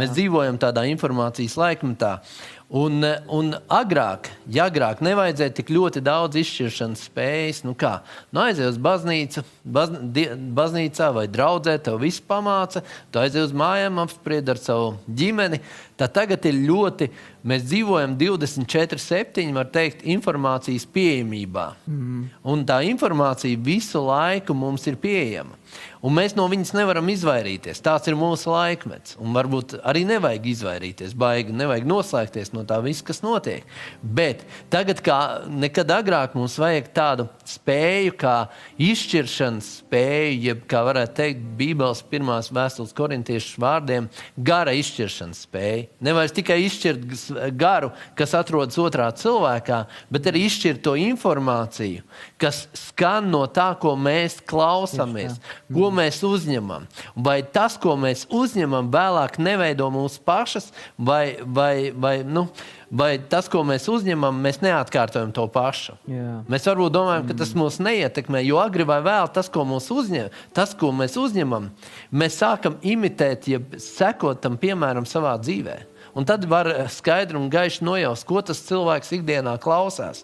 Mēs dzīvojam tādā informācijas laikmetā. Un agrāk nevajadzēja tik ļoti daudz izšķiršanas spējas. Aizej uz baznīcu, baznīcā vai draudzē, tev viss pamāca, tu aizej uz mājām, apspried ar savu ģimeni. Tagad ir ļoti, mēs dzīvojam 24/7, var teikt, informācijas pieejamībā. Un tā informācija visu laiku mums ir pieejama. Un mēs no viņas nevaram izvairīties. Tāds ir mūsu laikmets. Un varbūt arī nevajag izvairīties, baigi, nevajag noslēgties no tā viss, kas notiek. Bet tagad, kā nekad agrāk, mums vajag tādu spēju, kā izšķiršanas spēju, jeb, kā varētu teikt, Bībeles 1. vēstules korintiešu vārdiem, gara izšķiršanas spēja. Nevairs tikai izšķirt garu, kas atrodas otrā cilvēkā, bet arī izšķirt to informāciju, kas skan no tā, ko mēs klausāmies, ko mēs uzņemam. Vai tas, ko mēs uzņemam, vēlāk neveido mūsu pašas, vai tas, ko mēs uzņemam, mēs neatkārtojam to pašu. Jā. Mēs varbūt domājam, ka tas mūs neietekmē, jo agri vai vēl tas, ko mēs uzņemam, mēs sākam imitēt, ja sekot tam piemēram savā dzīvē. Un tad var skaidri un gaiši nojaust, ko tas cilvēks ikdienā klausās.